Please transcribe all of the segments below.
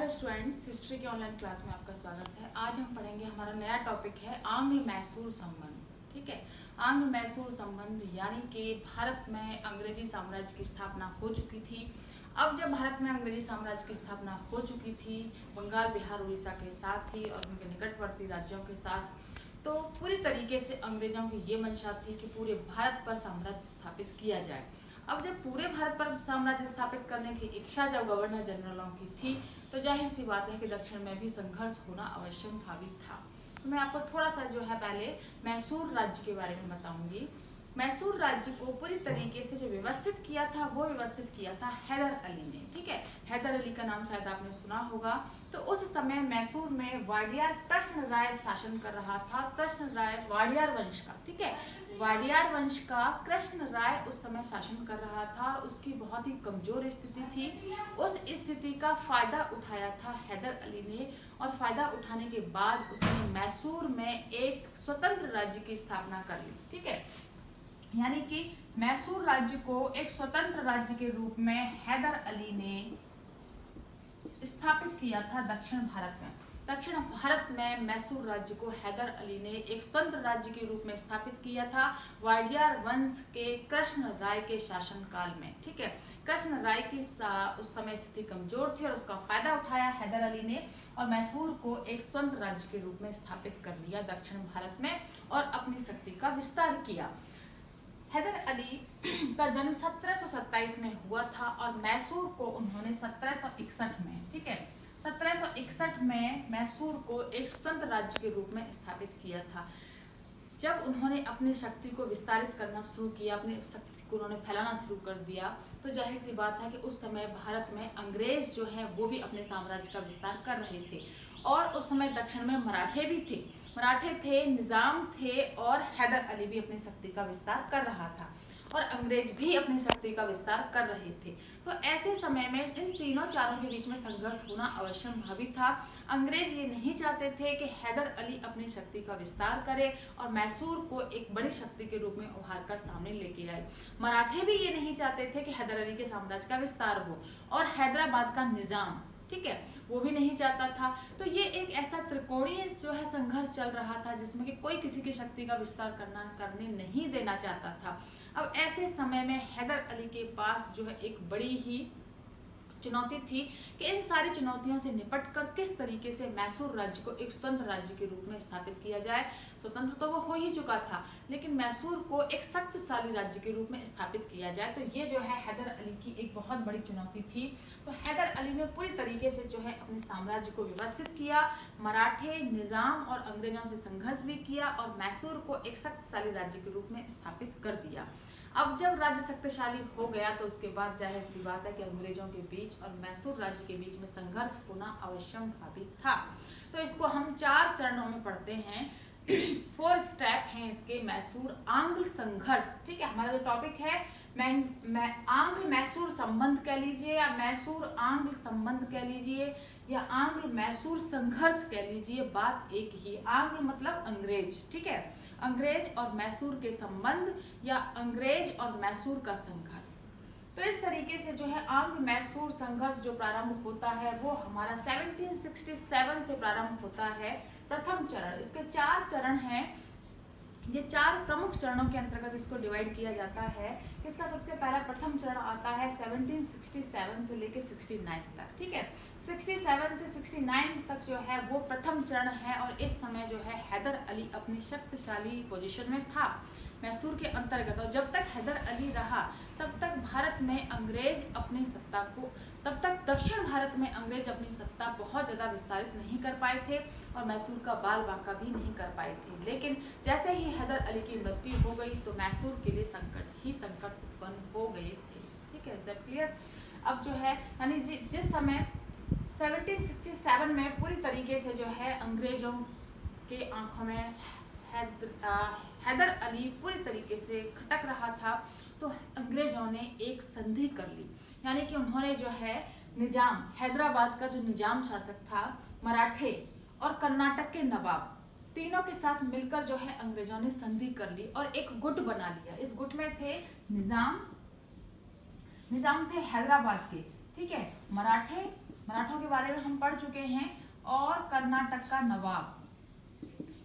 Hello students, history के online class में आपका स्वागत है। आज हम पढ़ेंगे, हमारा नया टॉपिक है आंग्ल मैसूर संबंध। ठीक है, आंग्ल मैसूर संबंध यानी कि भारत में अंग्रेजी साम्राज्य की स्थापना हो चुकी थी। अब जब भारत में अंग्रेजी साम्राज्य की स्थापना हो चुकी थी, बंगाल, बिहार, उड़ीसा के साथ ही और उनके निकटवर्ती राज्यों के साथ, तो पूरी तरीके से अंग्रेजों की ये मंशा थी कि पूरे भारत पर साम्राज्य स्थापित किया जाए। अब जब पूरे भारत पर साम्राज्य स्थापित करने की इच्छा जब गवर्नर जनरलों की थी, तो जाहिर सी बात है कि दक्षिण में भी संघर्ष होना अवश्य भावित था। तो मैं आपको थोड़ा सा जो है पहले मैसूर राज्य के बारे में बताऊंगी। मैसूर राज्य को पूरी तरीके से जो व्यवस्थित किया था, वो व्यवस्थित किया था हैदर अली ने। ठीक है, हैदर अली का नाम शायद आपने सुना होगा। तो उस समय मैसूर में वाडियार कृष्ण राय शासन कर रहा था। कृष्ण राय वाडियार वंश का, ठीक है, वाडियार वंश का कृष्ण राय उस समय शासन कर रहा था और उसकी बहुत ही कमजोर स्थिति थी। उस स्थिति का फायदा उठाया था हैदर अली ने, और फायदा उठाने के बाद उसने मैसूर में एक स्वतंत्र राज्य की स्थापना कर ली। ठीक है, यानी कि मैसूर राज्य को एक स्वतंत्र राज्य के रूप में हैदर अली ने स्थापित किया था दक्षिण भारत में। दक्षिण भारत में मैसूर राज्य को हैदर अली ने एक स्वतंत्र राज्य के रूप में स्थापित किया था वाडियार वंश के कृष्ण राय के शासनकाल में। ठीक है, कृष्ण राय की उस समय स्थिति कमजोर थी और उसका फायदा उठाया हैदर अली ने और मैसूर को एक स्वतंत्र राज्य के रूप में स्थापित कर लिया दक्षिण भारत में और अपनी शक्ति का विस्तार किया। हैदर अली का जन्म 1727 में हुआ था और मैसूर को उन्होंने 1761 में, ठीक है, 1761 में मैसूर को एक स्वतंत्र राज्य के रूप में स्थापित किया था। जब उन्होंने अपनी शक्ति को विस्तारित करना शुरू किया, अपनी शक्ति को उन्होंने फैलाना शुरू कर दिया, तो जाहिर सी बात है कि उस समय भारत में अंग्रेज जो है वो भी अपने साम्राज्य का विस्तार कर रहे थे। और उस समय दक्षिण में मराठे भी थे, मराठे थे, निजाम थे और हैदर अली भी अपनी शक्ति का विस्तार कर रहा था और अंग्रेज भी अपनी शक्ति का विस्तार कर रहे थे। तो ऐसे समय में इन तीनों चारों के बीच में संघर्ष होना अवश्य भावित था। अंग्रेज ये नहीं चाहते थे कि हैदर अली अपनी शक्ति का विस्तार करे और मैसूर को एक बड़ी शक्ति के रूप में उभार कर सामने लेके आए। मराठे भी ये नहीं चाहते थे कि हैदर अली के साम्राज्य का विस्तार हो और हैदराबाद का निजाम, ठीक है, वो भी नहीं चाहता था। तो ये एक ऐसा त्रिकोणीय जो है संघर्ष चल रहा था जिसमें कि कोई किसी की शक्ति का विस्तार करने नहीं देना चाहता था। अब ऐसे समय में हैदर अली के पास जो है एक बड़ी ही चुनौती थी कि इन सारी चुनौतियों से निपटकर किस तरीके से मैसूर राज्य को एक स्वतंत्र राज्य के रूप में स्थापित किया जाए। स्वतंत्र तो वो हो ही चुका था, लेकिन मैसूर को एक शक्तिशाली राज्य के रूप में स्थापित किया जाए। तो ये जो है हैदर अली की एक बहुत बड़ी चुनौती थी। तो हैदर अली ने पूरी तरीके से जो है अपने साम्राज्य को व्यवस्थित किया, मराठे, निजाम और अंग्रेजों से संघर्ष भी किया और मैसूर को एक शक्तिशाली राज्य के रूप में स्थापित कर दिया। अब जब राज्य शक्तिशाली हो गया तो उसके बाद जाहिर सी बात है कि अंग्रेजों के बीच और मैसूर राज्य के बीच में संघर्ष होना अवश्य भावित था। तो इसको हम 4 चरणों में पढ़ते हैं। 4 स्टेप हैं इसके मैसूर आंग्ल संघर्ष। ठीक है, हमारा जो टॉपिक है मैं आंग्ल मैसूर संबंध कह लीजिए या मैसूर आंग्ल संबंध कह लीजिए या आंग्ल मैसूर संघर्ष कह लीजिए, बात एक ही। आंग्ल मतलब अंग्रेज, ठीक है, अंग्रेज और मैसूर के संबंध या अंग्रेज और मैसूर का संघर्ष। तो इस तरीके से जो है आंग्ल मैसूर संघर्ष जो प्रारंभ होता है वो हमारा 1767 से प्रारंभ होता है। प्रथम चरण, इसके 4 चरण हैं। ये 4 प्रमुख चरणों के अंतर्गत इसको डिवाइड किया जाता है। इसका सबसे पहला प्रथम चरण आता है 1767 से लेके 69 तक। ठीक है, 67 से 69 तक जो है वो प्रथम चरण है और इस समय जो है हैदर अली अपनी शक्तिशाली पोजीशन में था मैसूर के अंतर्गत। और जब तक हैदर अली रहा तब तक भारत में अंग्रेज अपनी सत्ता को, तब तक दक्षिण भारत में अंग्रेज अपनी सत्ता बहुत ज़्यादा विस्तारित नहीं कर पाए थे और मैसूर का बाल बांका भी नहीं कर पाए थे। लेकिन जैसे ही हैदर अली की मृत्यु हो गई तो मैसूर के लिए संकट ही संकट उत्पन्न हो गए थे। ठीक है, इज दैट क्लियर? अब जो है यानी जिस समय 1767 में पूरी तरीके से जो है अंग्रेजों के आंखों में हैदर अली पूरी तरीके से खटक रहा था, तो अंग्रेजों ने एक संधि कर ली। यानी कि उन्होंने जो है निजाम, हैदराबाद का जो निजाम शासक था, मराठे और कर्नाटक के नवाब, तीनों के साथ मिलकर जो है अंग्रेजों ने संधि कर ली और एक गुट बना लिया। इस गुट में थे निजाम थे हैदराबाद के, ठीक है, मराठे मराठों के बारे में हम पढ़ चुके हैं, और कर्नाटक का नवाब,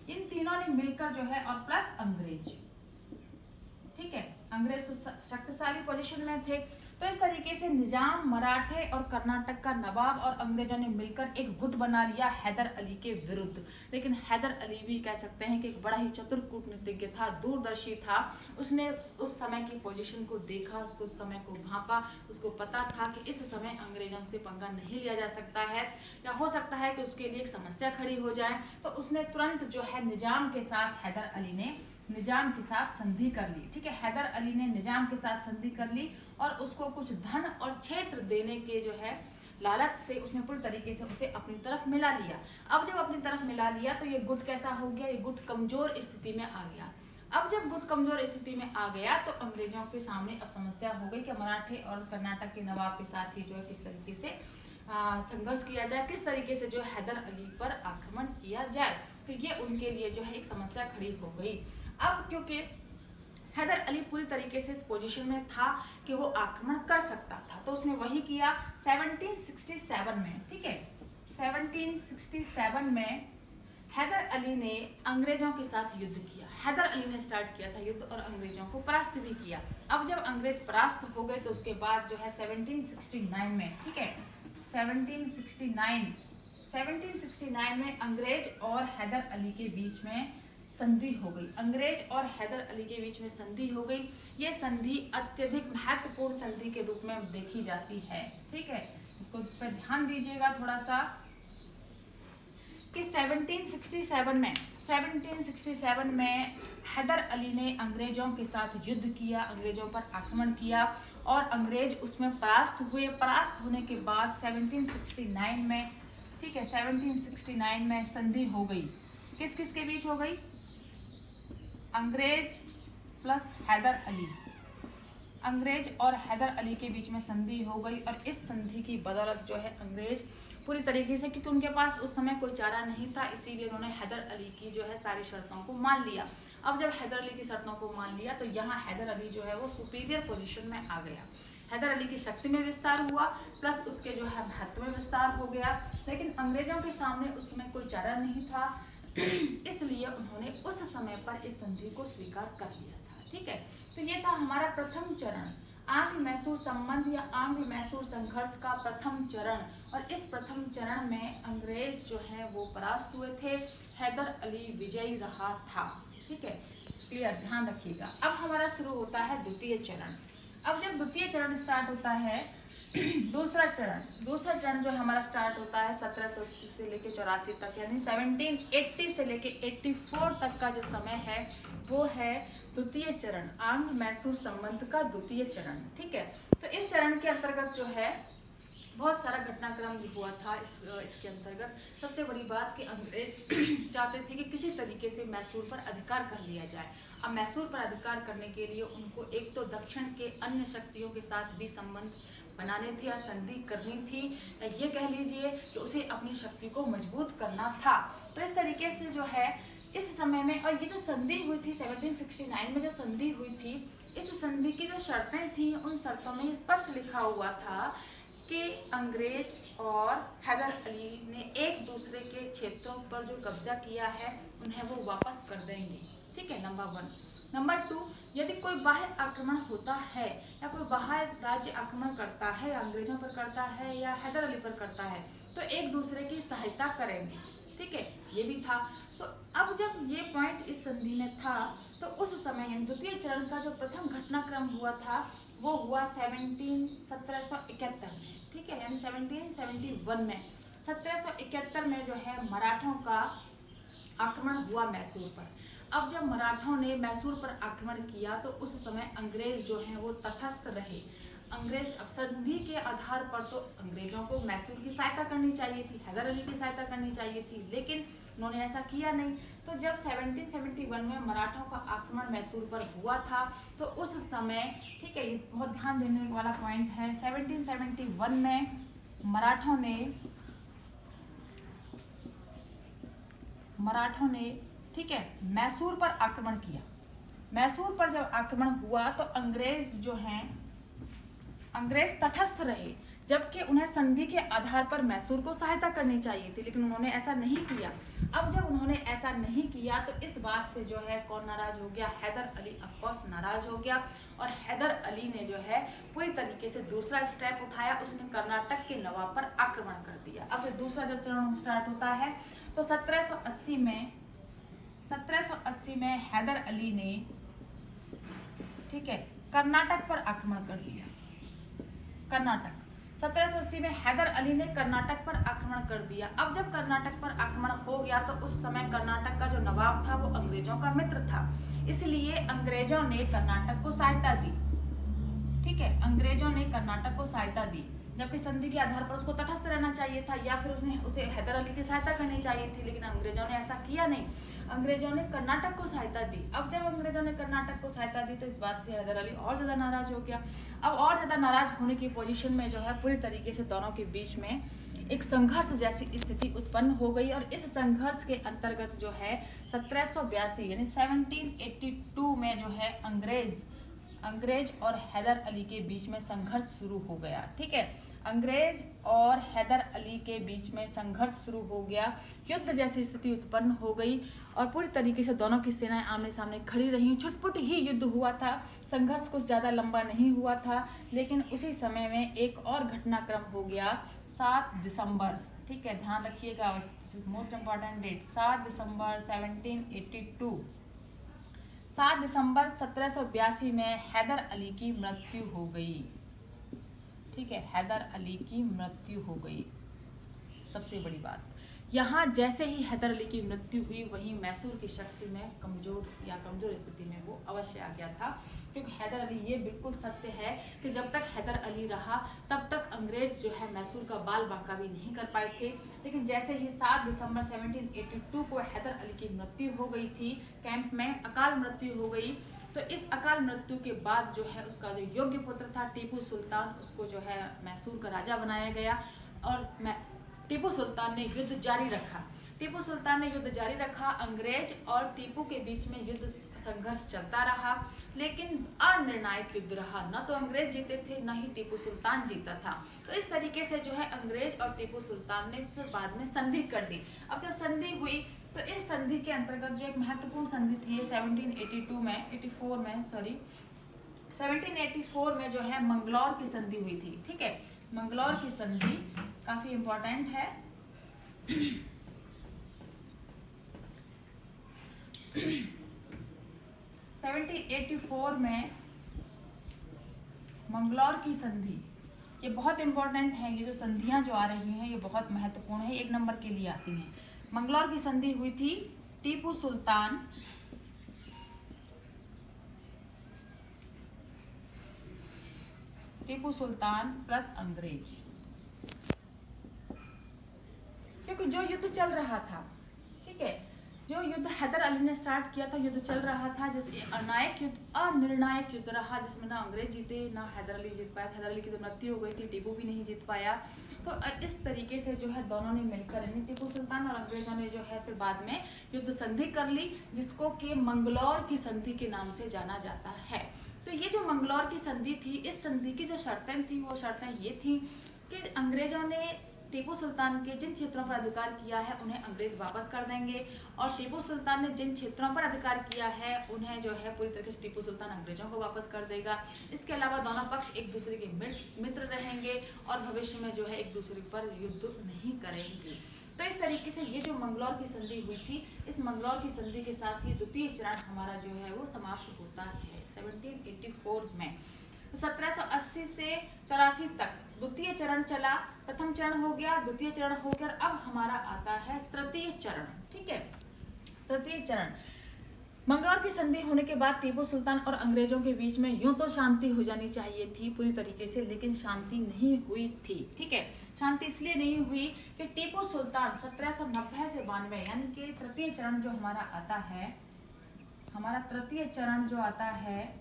इन तीनों ने मिलकर जो है, और प्लस अंग्रेज, ठीक है, अंग्रेज तो शक्तिशाली पोजीशन में थे। तो इस तरीके से निजाम, मराठे और कर्नाटक का नवाब और अंग्रेजों ने मिलकर एक गुट बना लिया हैदर अली के विरुद्ध। लेकिन हैदर अली भी कह सकते हैं कि एक बड़ा ही चतुर कूटनीतिज्ञ था, दूरदर्शी था। उसने उस समय की पोजीशन को देखा, उसको उस समय को भांपा, उसको पता था कि इस समय अंग्रेजों से पंगा नहीं लिया जा सकता है, या हो सकता है कि उसके लिए एक समस्या खड़ी हो जाए। तो उसने तुरंत जो है निजाम के साथ, हैदर अली ने निजाम के साथ संधि कर ली, ठीक है। हैदर अली ने निजाम के साथ संधि कर ली और उसको कुछ धन और क्षेत्र देने के जो है लालच से उसने पूरी तरीके से उसे अपनी तरफ मिला लिया। अब जब अपनी तरफ मिला लिया तो ये गुट कैसा हो गया, ये गुट कमजोर स्थिति में आ गया। अब जब गुट कमजोर स्थिति में आ गया तो अंग्रेजों के सामने अब समस्या हो गई कि मराठे और कर्नाटक के नवाब के साथ ही जो है किस तरीके से संघर्ष किया जाए, किस तरीके से जो हैदर अली पर आक्रमण किया जाए। तो ये उनके लिए जो है एक समस्या खड़ी हो गई। अब क्योंकि हैदर अली पूरी तरीके से इस पोजीशन में था कि वो आक्रमण कर सकता था, तो उसने वही किया 1767 में, ठीक है। 1767 में हैदर अली ने अंग्रेजों के साथ युद्ध किया। हैदर अली ने स्टार्ट किया था युद्ध और अंग्रेजों को परास्त भी किया। अब जब अंग्रेज परास्त हो गए तो उसके बाद जो है 1769 में, ठीक है, 1769 में अंग्रेज और हैदर अली के बीच में संधि हो गई। अंग्रेज और हैदर अली के बीच में संधि हो गई। ये संधि अत्यधिक महत्वपूर्ण संधि के रूप में देखी जाती है, ठीक है। इसको पर ध्यान दीजिएगा थोड़ा सा कि 1767 में हैदर अली ने अंग्रेजों के साथ युद्ध किया, अंग्रेजों पर आक्रमण किया और अंग्रेज उसमें परास्त हुए। परास्त होने के बाद 1769 में, ठीक है, 1769 में संधि हो गई। किस किस के बीच हो गई? अंग्रेज प्लस हैदर अली, अंग्रेज और हैदर अली के बीच में संधि हो गई। और इस संधि की बदौलत जो है अंग्रेज पूरी तरीके से, क्योंकि उनके पास उस समय कोई चारा नहीं था, इसीलिए उन्होंने हैदर अली की जो है सारी शर्तों को मान लिया। अब जब हैदर अली की शर्तों को मान लिया तो यहाँ हैदर अली जो है वो सुपीरियर पोजीशन में आ गया। हैदर अली की शक्ति में विस्तार हुआ प्लस उसके जो है महत्व में विस्तार हो गया। लेकिन अंग्रेजों के सामने उस समय कोई चारा नहीं था, इसलिए उन्होंने उस समय पर इस संधि को स्वीकार कर लिया था, ठीक है। तो ये था हमारा प्रथम चरण, आंग्ल मैसूर संबंध या आंग्ल मैसूर संघर्ष का प्रथम चरण। और इस प्रथम चरण में अंग्रेज जो है वो परास्त हुए थे, हैदर अली विजयी रहा था, ठीक है। क्लियर, ध्यान रखिएगा। अब हमारा शुरू होता है द्वितीय चरण। अब जब द्वितीय चरण स्टार्ट होता है, दूसरा चरण जो हमारा स्टार्ट होता है 1780 से लेके 84 तक, यानी 1780 से लेके 84 तक का जो समय है वो है द्वितीय चरण, आंग्ल मैसूर संबंध का द्वितीय चरण, ठीक है। तो इस चरण के अंतर्गत जो है बहुत सारा घटनाक्रम भी हुआ था। इसके अंतर्गत सबसे बड़ी बात कि अंग्रेज चाहते थे कि किसी तरीके से मैसूर पर अधिकार कर लिया जाए। अब मैसूर पर अधिकार करने के लिए उनको एक तो दक्षिण के अन्य शक्तियों के साथ भी संबंध बनाने थे या संधि करनी थी, या ये कह लीजिए कि उसे अपनी शक्ति को मजबूत करना था। तो इस तरीके से जो है इस समय में, और ये जो संधि हुई थी 1769 में जो संधि हुई थी, इस संधि की जो शर्तें थी उन शर्तों में स्पष्ट लिखा हुआ था कि अंग्रेज और हैदर अली ने एक दूसरे के क्षेत्रों पर जो कब्जा किया है उन्हें वो वापस कर देंगे, ठीक है, नंबर 1। नंबर 2, यदि कोई बाह्य आक्रमण होता है या कोई बाह्य राज्य आक्रमण करता है, अंग्रेजों पर करता है या हैदर अली पर करता है, तो एक दूसरे की सहायता करेंगे, ठीक है, ये भी था। तो अब जब ये पॉइंट इस संधि में था तो उस समय द्वितीय चरण का जो प्रथम घटनाक्रम हुआ था वो हुआ 1771 में, ठीक है, यानी 1771 में, 1771 में जो है मराठों का आक्रमण हुआ मैसूर पर। अब जब मराठों ने मैसूर पर आक्रमण किया तो उस समय अंग्रेज जो हैं वो तटस्थ रहे। अंग्रेज अब संधि के आधार पर तो अंग्रेजों को मैसूर की सहायता करनी चाहिए थी, हैदर अली की सहायता करनी चाहिए थी, लेकिन उन्होंने ऐसा किया नहीं। तो जब 1771 में मराठों का आक्रमण मैसूर पर हुआ था तो उस समय, ठीक है, ये बहुत ध्यान देने वाला पॉइंट है, 1771 में मराठों ने ठीक है मैसूर पर आक्रमण किया। मैसूर पर जब आक्रमण हुआ तो अंग्रेज तटस्थ रहे, जबकि उन्हें संधि के आधार पर मैसूर को सहायता करनी चाहिए थी, लेकिन उन्होंने ऐसा नहीं किया। अब जब उन्होंने ऐसा नहीं किया तो इस बात से जो है कौन नाराज हो गया, हैदर अली ऑफकोर्स नाराज हो गया। और हैदर अली ने जो है पूरी तरीके से दूसरा स्टेप उठाया, उसने कर्नाटक के नवाब पर आक्रमण कर दिया। अब दूसरा जब चरण स्टार्ट होता है तो 1780 में हैदर अली ने, ठीक है, कर्नाटक पर आक्रमण कर लिया। कर्नाटक 1780 में हैदर अली ने कर्नाटक पर आक्रमण कर दिया। अब जब कर्नाटक पर आक्रमण हो गया तो उस समय कर्नाटक का जो नवाब था वो अंग्रेजों का मित्र था, इसलिए अंग्रेजों ने कर्नाटक को सहायता दी। ठीक है, अंग्रेजों ने कर्नाटक को सहायता दी, जबकि संधि के आधार पर उसको तटस्थ रहना चाहिए था या फिर उसे हैदर अली की सहायता करनी चाहिए थी, लेकिन अंग्रेजों ने ऐसा किया नहीं। अंग्रेजों ने कर्नाटक को सहायता दी। अब जब अंग्रेजों ने कर्नाटक को सहायता दी तो इस बात से हैदर अली और ज्यादा नाराज हो गया। अब और ज्यादा नाराज होने की पोजीशन में जो है पूरी तरीके से दोनों के बीच में एक संघर्ष जैसी स्थिति उत्पन्न हो गई। और इस संघर्ष के अंतर्गत जो है 1782 यानी 1782 में जो है अंग्रेज और हैदर अली के बीच में संघर्ष शुरू हो गया। ठीक है, अंग्रेज और हैदर अली के बीच में संघर्ष शुरू हो गया, युद्ध जैसी स्थिति उत्पन्न हो गई और पूरी तरीके से दोनों की सेनाएं आमने सामने खड़ी रहीं। छुटपुट ही युद्ध हुआ था, संघर्ष कुछ ज़्यादा लंबा नहीं हुआ था। लेकिन उसी समय में एक और घटनाक्रम हो गया 7 दिसंबर। ठीक है, ध्यान रखिएगा, this is most important date. 7 दिसंबर 1782, 7 दिसंबर 1782 में हैदर अली की मृत्यु हो गई। ठीक है, हैदर अली की मृत्यु हो गई। सबसे बड़ी बात यहाँ, जैसे ही हैदर अली की मृत्यु हुई वहीं मैसूर की शक्ति में कमजोर स्थिति में वो अवश्य आ गया था, क्योंकि हैदर अली, ये बिल्कुल सत्य है कि जब तक हैदर अली रहा तब तक अंग्रेज जो है मैसूर का बाल बांका भी नहीं कर पाए थे। लेकिन जैसे ही 7 दिसंबर 1782 को हैदर अली की मृत्यु हो गई थी, कैंप में अकाल मृत्यु हो गई, तो इस अकाल मृत्यु के बाद जो है उसका जो योग्य पुत्र था टीपू सुल्तान, उसको जो है मैसूर का राजा बनाया गया। और टीपू सुल्तान ने युद्ध जारी रखा। अंग्रेज और टीपू के बीच में युद्ध संघर्ष चलता रहा, लेकिन अनिर्णायक युद्ध रहा। न तो अंग्रेज जीते थे, न ही टीपू सुल्तान जीता था। तो इस तरीके से जो है अंग्रेज और टीपू सुल्तान ने फिर बाद में संधि कर दी। अब जब संधि हुई तो इस संधि के अंतर्गत जो एक महत्वपूर्ण संधि थी 1784 में जो है मंगलौर की संधि हुई थी। ठीक है, मंगलौर की संधि काफी इंपॉर्टेंट है। 1784 में मंगलौर की संधि, ये बहुत इंपॉर्टेंट है। ये जो संधियां जो आ रही हैं ये बहुत महत्वपूर्ण है, 1 नंबर के लिए आती हैं। मंगलौर की संधि हुई थी टीपू सुल्तान प्लस अंग्रेज, क्योंकि जो युद्ध चल रहा था, ठीक है, जो युद्ध हैदर अली ने स्टार्ट किया था, युद्ध चल रहा था, जैसे अनिर्णायक युद्ध रहा, जिसमें ना अंग्रेज जीते ना हैदर अली जीत पाया। हैदर अली की तो मृत्यु हो गई थी, टीपू भी नहीं जीत पाया। तो इस तरीके से जो है दोनों ने मिलकर, टीपू सुल्तान और अंग्रेजों ने जो है फिर बाद में युद्ध संधि कर ली, जिसको कि मंगलौर की संधि के नाम से जाना जाता है। तो ये जो मंगलौर की संधि थी, इस संधि की जो शर्तें थी वो शर्तें ये थी कि अंग्रेजों ने टीपू सुल्तान के जिन क्षेत्रों पर अधिकार किया है उन्हें अंग्रेज वापस कर देंगे, और टीपू सुल्तान ने जिन क्षेत्रों पर अधिकार किया है उन्हें जो है पूरी तरीके से टीपू सुल्तान अंग्रेजों को वापस कर देगा। इसके अलावा दोनों पक्ष एक दूसरे के मित्र रहेंगे और भविष्य में जो है एक दूसरे पर युद्ध नहीं करेंगे। तो इस तरीके से ये जो मंगलौर की संधि हुई थी, इस मंगलौर की संधि के साथ ही द्वितीय चरण हमारा जो है वो समाप्त होता है 1784 में। तो 1780 से 84 तक द्वितीय चरण चला, प्रथम चरण हो गया, द्वितीय चरण हो गया, अब हमारा आता है तृतीय चरण। ठीक है, तृतीय चरण, मंगलौर की संधि होने के बाद टीपू सुल्तान और अंग्रेजों के बीच में यूं तो शांति हो जानी चाहिए थी पूरी तरीके से, लेकिन शांति नहीं हुई थी। ठीक है, शांति इसलिए नहीं हुई कि टीपू सुल्तान 1790 से 92 यानी कि तृतीय चरण जो हमारा आता है, हमारा तृतीय चरण जो आता है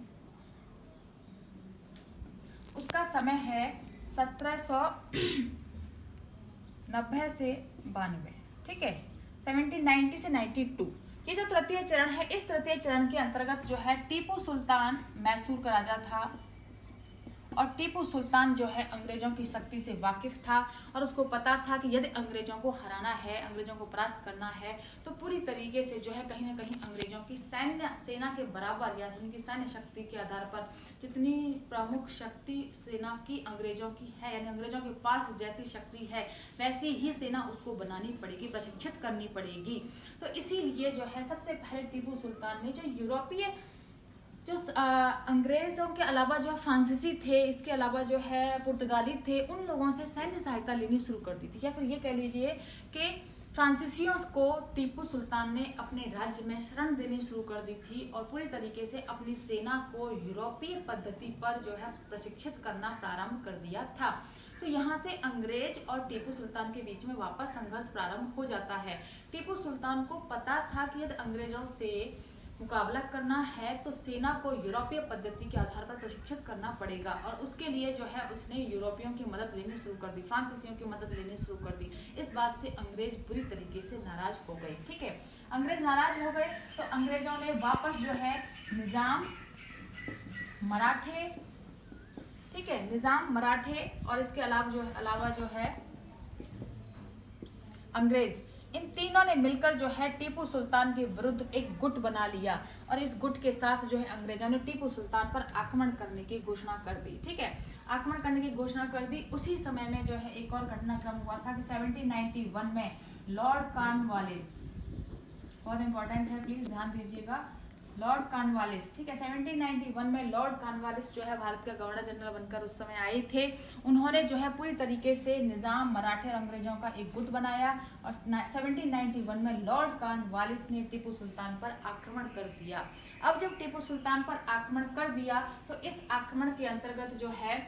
उसका समय है 1790 से 92। ठीक है, 1790 से 92। ये जो तृतीय चरण है, इस तृतीय चरण के अंतर्गत जो है टीपू सुल्तान मैसूर का राजा था और टीपू सुल्तान जो है अंग्रेजों की शक्ति से वाकिफ था और उसको पता था कि यदि अंग्रेजों को हराना है, अंग्रेजों को परास्त करना है, तो पूरी तरीके से जो है कहीं ना कहीं अंग्रेजों की सैन्य सेना के बराबर या उनकी सैन्य शक्ति के आधार पर जितनी प्रमुख शक्ति सेना की अंग्रेजों की है, यानी अंग्रेजों के पास जैसी शक्ति है वैसी ही सेना उसको बनानी पड़ेगी, प्रशिक्षित करनी पड़ेगी। तो इसीलिए जो है सबसे पहले टीपू सुल्तान ने जो यूरोपीय जो अंग्रेजों के अलावा जो फ्रांसीसी थे, इसके अलावा जो है पुर्तगाली थे, उन लोगों से सैन्य सहायता लेनी शुरू कर दी थी, या फिर ये कह लीजिए कि फ्रांसीसियों को टीपू सुल्तान ने अपने राज्य में शरण देनी शुरू कर दी थी और पूरी तरीके से अपनी सेना को यूरोपीय पद्धति पर जो है प्रशिक्षित करना प्रारंभ कर दिया था। तो यहाँ से अंग्रेज और टीपू सुल्तान के बीच में वापस संघर्ष प्रारंभ हो जाता है। टीपू सुल्तान को पता था कि यदि अंग्रेजों से मुकाबला करना है तो सेना को यूरोपीय पद्धति के आधार पर प्रशिक्षित करना पड़ेगा और उसके लिए जो है उसने यूरोपियों की मदद लेनी शुरू कर दी, फ्रांसीसियों की मदद लेनी शुरू कर दी। इस बात से अंग्रेज बुरी तरीके से नाराज हो गए। ठीक है, अंग्रेज नाराज हो गए तो अंग्रेजों ने वापस जो है निजाम मराठे, ठीक है, निजाम मराठे और इसके अलावा जो है अंग्रेज, इन तीनों ने मिलकर जो है टीपू सुल्तान के विरुद्ध एक गुट बना लिया और इस गुट के साथ जो है अंग्रेजों ने टीपू सुल्तान पर आक्रमण करने की घोषणा कर दी। ठीक है, आक्रमण करने की घोषणा कर दी। उसी समय में जो है एक और घटनाक्रम हुआ था कि 1791 में लॉर्ड कॉर्नवालिस, बहुत इंपॉर्टेंट है, प्लीज ध्यान दीजिएगा, लॉर्ड कॉर्नवालिस, ठीक है, 1791 में लॉर्ड कॉर्नवालिस जो है भारत का गवर्नर जनरल बनकर उस समय आए थे। उन्होंने जो है पूरी तरीके से निजाम मराठे और अंग्रेजों का एक गुट बनाया और 1791 में लॉर्ड कॉर्नवालिस ने टीपू सुल्तान पर आक्रमण कर दिया। अब जब टीपू सुल्तान पर आक्रमण कर दिया तो इस आक्रमण के अंतर्गत जो है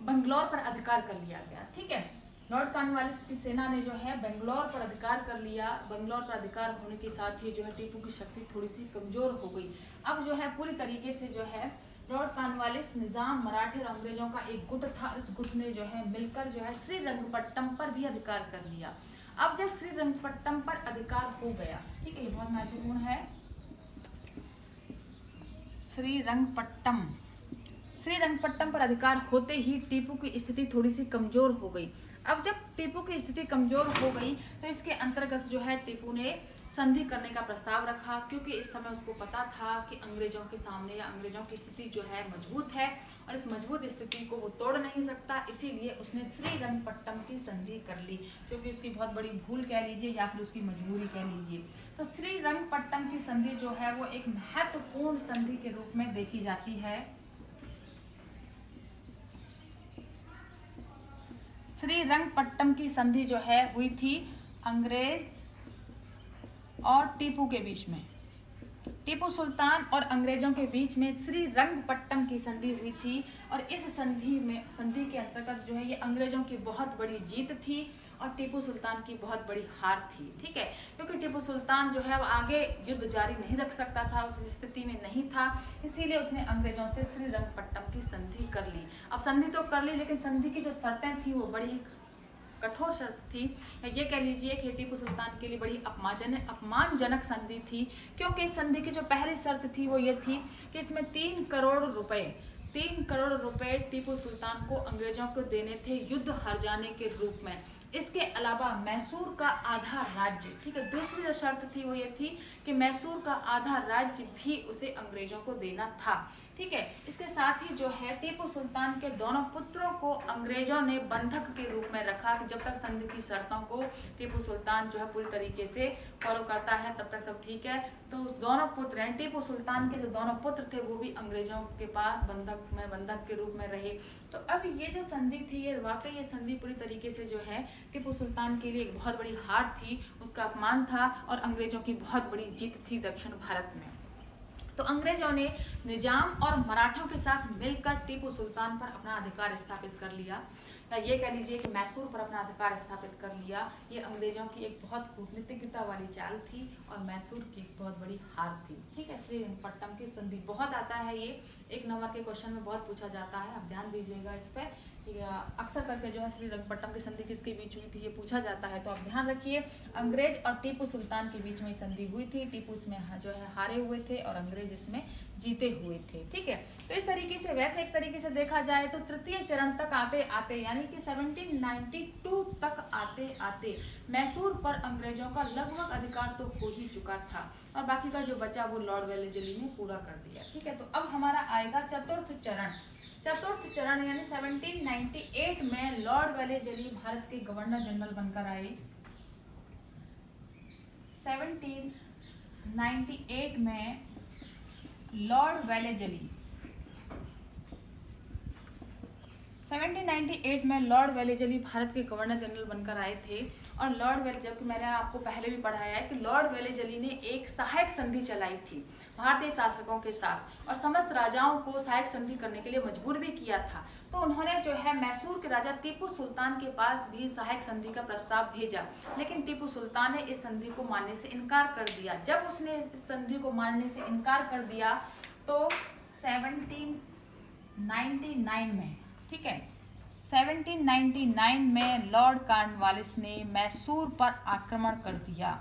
बंगलौर पर अधिकार कर लिया गया। ठीक है, लॉर्ड कॉर्नवालिस की सेना ने जो है बेंगलोर पर अधिकार कर लिया। बेंगलोर पर अधिकार होने के साथ ही जो है टीपू की शक्ति थोड़ी सी कमजोर हो गई। अब जो है पूरी तरीके से जो है लॉर्ड कॉर्नवालिस, निजाम मराठे और अंग्रेजों का एक गुट था, इस गुट ने जो है मिलकर जो है श्रीरंगपट्टम पर भी अधिकार कर लिया। अब जब श्रीरंगपट्टम पर अधिकार हो गया, ठीक है, ये बहुत महत्वपूर्ण है, श्रीरंगपट्टम पर अधिकार होते ही टीपू की स्थिति थोड़ी सी कमजोर हो गई। अब जब टीपू की स्थिति कमजोर हो गई तो इसके अंतर्गत जो है टीपू ने संधि करने का प्रस्ताव रखा, क्योंकि इस समय उसको पता था कि अंग्रेजों के सामने या अंग्रेजों की स्थिति जो है मजबूत है और इस मजबूत स्थिति को वो तोड़ नहीं सकता। इसीलिए उसने श्रीरंगपट्टम की संधि कर ली, क्योंकि उसकी बहुत बड़ी भूल कह लीजिए या फिर उसकी मजबूरी कह लीजिए। तो श्रीरंगपट्टम की संधि जो है वो एक महत्वपूर्ण संधि के रूप में देखी जाती है। श्रीरंगपट्टम की संधि जो है हुई थी अंग्रेज और टीपू के बीच में। टीपू सुल्तान और अंग्रेजों के बीच में श्रीरंगपट्टम की संधि हुई थी और इस संधि के अंतर्गत जो है ये अंग्रेजों की बहुत बड़ी जीत थी और टीपू सुल्तान की बहुत बड़ी हार थी। ठीक है, क्योंकि टीपू सुल्तान जो है वो आगे युद्ध जारी नहीं रख सकता था, उस स्थिति में नहीं था, इसीलिए उसने अंग्रेजों से श्रीरंगपट्टम की संधि कर ली। अब संधि तो कर ली, लेकिन संधि की जो शर्तें थी वो बड़ी कठोर शर्त थी, ये कह लीजिए कि टीपू सुल्तान के लिए बड़ी अपमानजनक संधि थी, क्योंकि इस संधि की जो पहली शर्त थी वो ये थी कि इसमें 3 करोड़ रुपए टीपू सुल्तान को अंग्रेजों को देने थे युद्ध हार जाने के रूप में। इसके अलावा मैसूर का आधा राज्य, ठीक है, दूसरी जो शर्त थी वो ये थी कि मैसूर का आधा राज्य भी उसे अंग्रेजों को देना था। ठीक है, इसके साथ ही जो है टीपू सुल्तान के दोनों पुत्रों को अंग्रेजों ने बंधक के रूप में रखा कि जब तक संधि की शर्तों को टीपू सुल्तान जो है पूरी तरीके से फॉलो करता है तब तक सब ठीक है। तो दोनों पुत्र हैं, टीपू सुल्तान के जो दोनों पुत्र थे वो भी अंग्रेजों के पास बंधक के रूप में रहे। तो अब ये जो संधि थी, ये वाकई ये संधि पूरी तरीके से जो है टीपू सुल्तान के लिए एक बहुत बड़ी हार थी, उसका अपमान था और अंग्रेजों की बहुत बड़ी जीत थी दक्षिण भारत में। तो अंग्रेजों ने निजाम और मराठों के साथ मिलकर टीपू सुल्तान पर अपना अधिकार स्थापित कर लिया, या ये कह लीजिए कि मैसूर पर अपना अधिकार स्थापित कर लिया। ये अंग्रेजों की एक बहुत कूटनीतिज्ञता वाली चाल थी और मैसूर की बहुत बड़ी हार थी। ठीक है, श्रीरंगपट्टम की संधि बहुत आता है, ये 1 नंबर के क्वेश्चन में बहुत पूछा जाता है, आप ध्यान दीजिएगा इस पर। अक्सर करके जो है श्रीरंगपट्टम की संधि किसके बीच हुई थी ये पूछा जाता है, तो आप ध्यान रखिए। अंग्रेज और टीपू सुल्तान के बीच में संधि हुई थी। टीपू इसमें जो है हारे हुए थे और अंग्रेज इसमें जीते हुए थे। ठीक है, तो इस तरीके से, वैसे एक तरीके से देखा जाए तो तृतीय चरण तक आते आते यानी कि 1792 तक आते आते मैसूर पर अंग्रेजों का लगभग अधिकार तो हो ही चुका था और बाकी का जो बचा वो लॉर्ड वेलेस्ली ने पूरा कर दिया। ठीक है, तो अब हमारा आएगा चतुर्थ चरण। चतुर्थ चरण यानी 1798 में लॉर्ड वेलेस्ली भारत के गवर्नर जनरल बनकर आए। 1798 में लॉर्ड वेलेस्ली 1798 में लॉर्ड वेलेस्ली भारत के गवर्नर जनरल बनकर आए थे और लॉर्ड वेलेस्ली, जबकि मैंने आपको पहले भी पढ़ाया है कि लॉर्ड वेलेस्ली ने एक सहायक संधि चलाई थी भारतीय शासकों के साथ और समस्त राजाओं को सहायक संधि करने के लिए मजबूर भी किया था। तो उन्होंने जो है मैसूर के राजा टीपू सुल्तान के पास भी सहायक संधि का प्रस्ताव भेजा, लेकिन टीपू सुल्तान ने इस संधि को मानने से इनकार कर दिया। जब उसने इस संधि को मानने से इनकार कर दिया तो 1799 में, ठीक है, 1799 में लॉर्ड कॉर्नवालिस ने मैसूर पर आक्रमण कर दिया।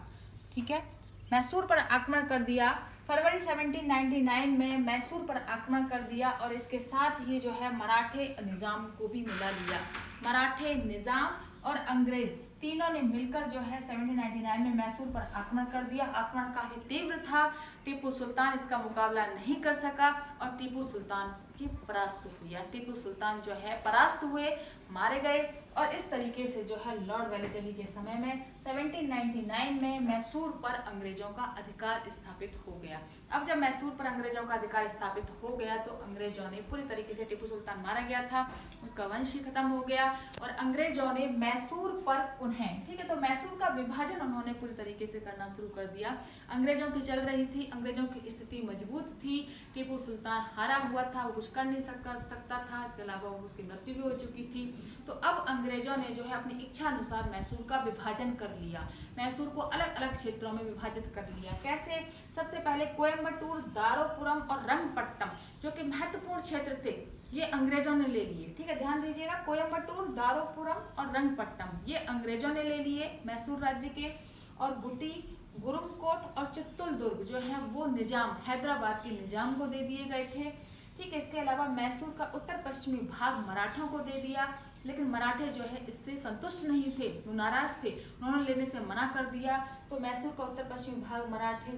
ठीक है, मैसूर पर आक्रमण कर दिया। फरवरी 1799 में मैसूर पर आक्रमण कर दिया और इसके साथ ही जो है मराठे निजाम को भी मिला लिया। मराठे निजाम और अंग्रेज तीनों ने मिलकर जो है 1799 में मैसूर पर आक्रमण कर दिया। आक्रमण काफी तीव्र था, टीपू सुल्तान इसका मुकाबला नहीं कर सका और टीपू सुल्तान की परास्त हुई। टीपू सुल्तान जो है परास्त हुए, मारे गए और इस तरीके से जो है लॉर्ड वेलेस्ली के समय में 1799 में मैसूर पर अंग्रेजों का अधिकार स्थापित हो गया। अब जब मैसूर पर अंग्रेजों का अधिकार स्थापित हो गया तो अंग्रेजों ने पूरी तरीके से, टीपू सुल्तान मारा गया था, उसका वंश ही खत्म हो गया और अंग्रेजों ने मैसूर पर उन्हें, ठीक है, तो मैसूर का विभाजन उन्होंने पूरी तरीके से करना शुरू कर दिया। अंग्रेजों की चल रही थी, अंग्रेजों की स्थिति मजबूत थी, टीपू सुल्तान हारा हुआ था, वो कुछ कर नहीं सकता था, इसके अलावा उसकी मृत्यु भी हो चुकी थी। तो अब अंग्रेजों ने जो है अपनी इच्छा अनुसार मैसूर का विभाजन कर लिया, मैसूर को अलग अलग क्षेत्रों में विभाजित कर लिया। कैसे? सबसे पहले कोयम्बटूर, दारोपुरम और रंगपट्टम जो कि महत्वपूर्ण क्षेत्र थे ये अंग्रेजों ने ले लिए। ठीक है, ध्यान दीजिएगा, कोयम्बटूर, दारोपुरम और रंगपट्टम ये अंग्रेजों ने ले लिए मैसूर राज्य के, और गुटी, गुरुमकोट और चित्तुल दुर्ग जो है वो निजाम, हैदराबाद के निजाम को दे दिए गए थे। ठीक है, इसके अलावा मैसूर का उत्तर पश्चिमी भाग मराठों को दे दिया, लेकिन मराठे जो है इससे संतुष्ट नहीं थे, वो नाराज थे, उन्होंने लेने से मना कर दिया। तो मैसूर का उत्तर पश्चिमी भाग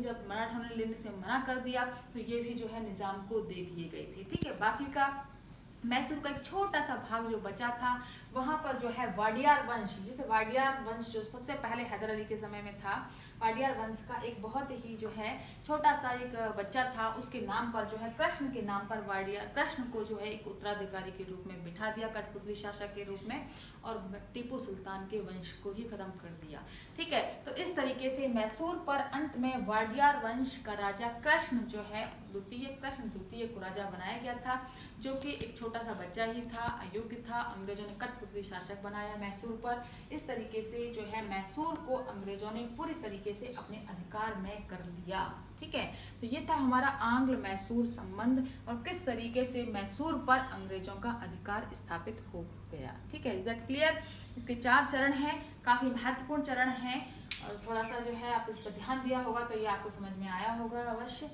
जब मराठों ने लेने से मना कर दिया तो ये भी जो है निजाम को दे दिए गए थे। ठीक है, बाकी का मैसूर का एक छोटा सा भाग जो बचा था वहाँ पर जो है वाडियार वंश, जिसे वाडियार वंश जो सबसे पहले हैदर अली के समय में था, वाडियार वंश का एक बहुत ही जो है छोटा सा एक बच्चा था, उसके नाम पर जो है कृष्ण के नाम पर वाडियार, कृष्ण को जो है एक उत्तराधिकारी के रूप में बिठा दिया, कठपुतली शासक के रूप में, और टीपू सुल्तान के वंश को ही खत्म कर दिया। ठीक है, तो इस तरीके से मैसूर पर अंत में वाडियार वंश का राजा कृष्ण जो है कृष्ण द्वितीय को राजा बनाया गया था, जो कि एक छोटा सा बच्चा ही था, अयोग्य था। अंग्रेजों ने कठपुतली शासक बनाया मैसूर पर। इस तरीके से जो है मैसूर को अंग्रेजों ने पूरी तरीके से अपने अधिकार में कर लिया। ठीक है, तो ये था हमारा आंग्ल मैसूर संबंध और किस तरीके से मैसूर पर अंग्रेजों का अधिकार स्थापित हो गया। ठीक है, इज दैट क्लियर? इसके 4 चरण हैं, काफी महत्वपूर्ण चरण हैं और थोड़ा सा जो है आप इस पर ध्यान दिया होगा तो ये आपको समझ में आया होगा अवश्य।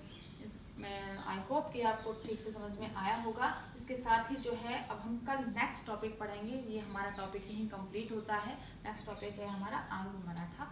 मैं आई होप कि आपको ठीक से समझ में आया होगा। इसके साथ ही जो है अब हम कल नेक्स्ट टॉपिक पढ़ेंगे, ये हमारा टॉपिक यहीं कंप्लीट होता है। नेक्स्ट टॉपिक है हमारा आंग्ल मराठा